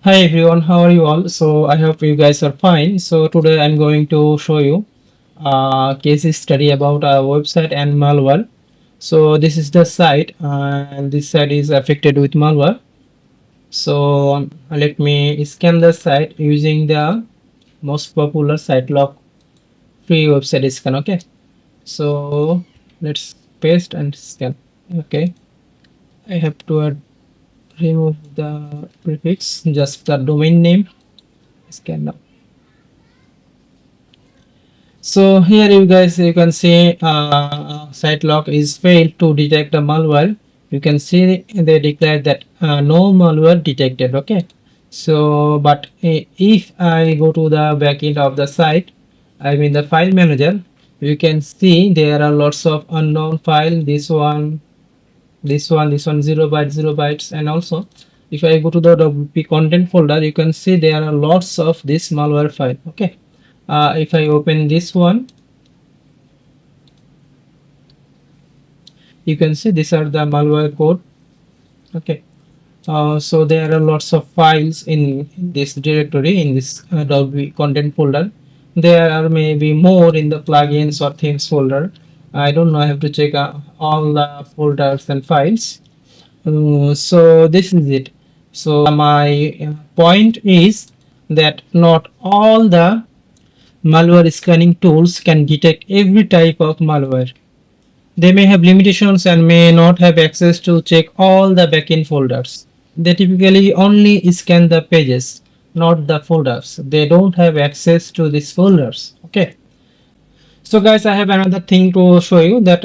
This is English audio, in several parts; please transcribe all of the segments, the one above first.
Hi everyone, how are you all? So I hope you guys are fine. So today I'm going to show you a case study about a website and malware. So this is the site and this site is affected with malware. So let me scan the site using the most popular Sitelock free website scan. Okay. So let's paste and scan. Okay. I have to remove the prefix, just the domain name. Scan now. So here you can see Sitelock is failed to detect the malware. You can see they declared that no malware detected. Okay. So but if I go to the backend of the site, I mean the file manager, you can see there are lots of unknown file. This one 0 bytes, and also if I go to the WP content folder, you can see there are lots of this malware file. Okay. If I open this one, you can see these are the malware code. Okay. So there are lots of files in this directory, in this WP content folder. There are maybe more in the plugins or themes folder. I don't know, I have to check all the folders and files. So this is it. So my point is that not all the malware scanning tools can detect every type of malware. They may have limitations and may not have access to check all the backend folders. They typically only scan the pages, not the folders. They don't have access to these folders. Okay. So guys, I have another thing to show you that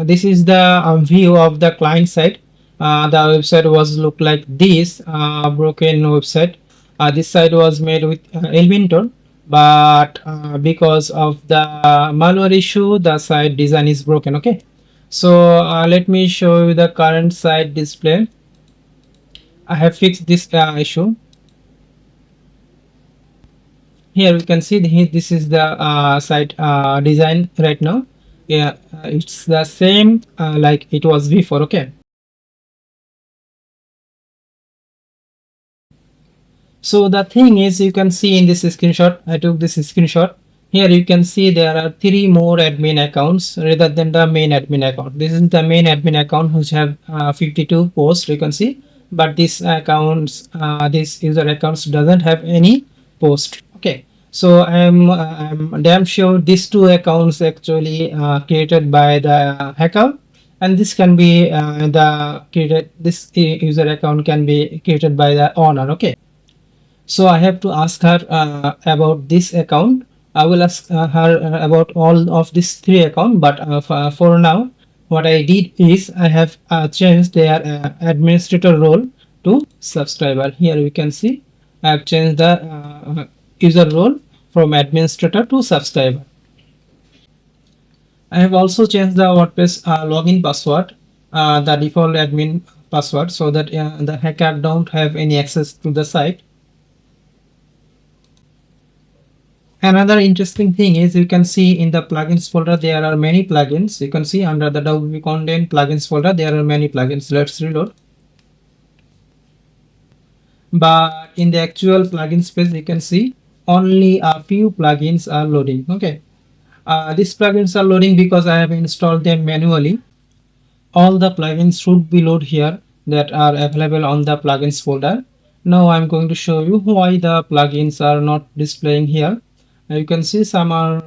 this is the view of the client side. The website was look like this broken website. This site was made with Elementor, but because of the malware issue, the site design is broken. Okay, so let me show you the current site display. I have fixed this issue. Here we can see this is the site design right now. Yeah, it's the same like it was before. Okay, so the thing is, you can see in this screenshot, I took this screenshot. Here you can see there are three more admin accounts rather than the main admin account. This is the main admin account which have 52 posts, you can see, but this user accounts doesn't have any post. Okay, so I'm damn sure these two accounts actually created by the hacker, and this can be the created this user account can be created by the owner. Okay, so I have to ask her about this account. I will ask her about all of these three accounts, but for now, what I did is I have changed their administrator role to subscriber. Here we can see I have changed the user role from administrator to subscriber. I have also changed the WordPress login password, the default admin password, so that the hacker don't have any access to the site. Another interesting thing is you can see in the plugins folder there are many plugins. You can see under the WP content plugins folder there are many plugins. Let's reload. But in the actual plugin space you can see only a few plugins are loading. Okay, these plugins are loading because I have installed them manually. All the plugins should be loaded here that are available on the plugins folder. Now I'm going to show you why the plugins are not displaying here. You can see some are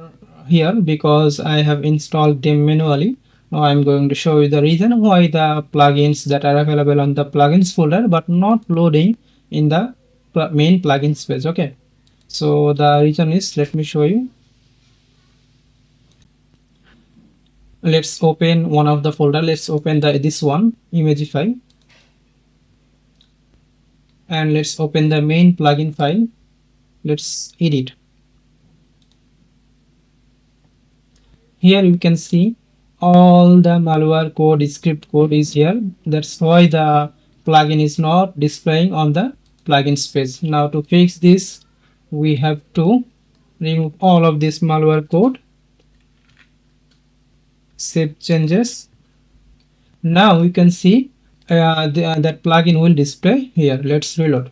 here because I have installed them manually. Now I'm going to show you the reason why the plugins that are available on the plugins folder but not loading in the main plugin space. Okay, so the reason is, let me show you. Let's open one of the folder. Let's open this one image file, and let's open the main plugin file. Let's edit. Here you can see all the malware code, script code is here. That's why the plugin is not displaying on the plugin space. Now to fix this, we have to remove all of this malware code, save changes. Now you can see that plugin will display here. Let's reload.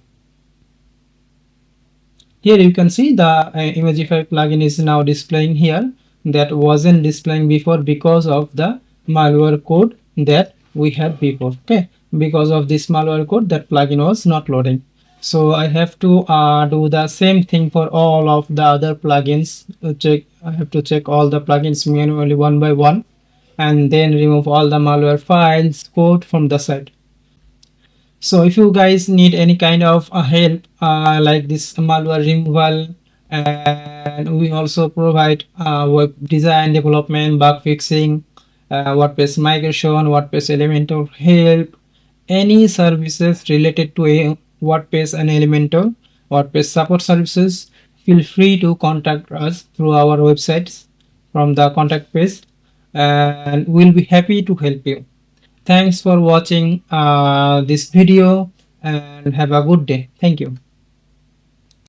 Here you can see the Imagify plugin is now displaying here. That wasn't displaying before because of the malware code that we had before. Okay, because of this malware code, that plugin was not loading. So I have to do the same thing for all of the other plugins. I have to check all the plugins manually one by one, and then remove all the malware files code from the site. So if you guys need any kind of help like this malware removal, and we also provide web design development, bug fixing, WordPress migration, WordPress Elementor help, any services related to a WordPress and Elementor, WordPress support services, feel free to contact us through our websites from the contact page, and we'll be happy to help you. Thanks for watching this video, and have a good day. Thank you.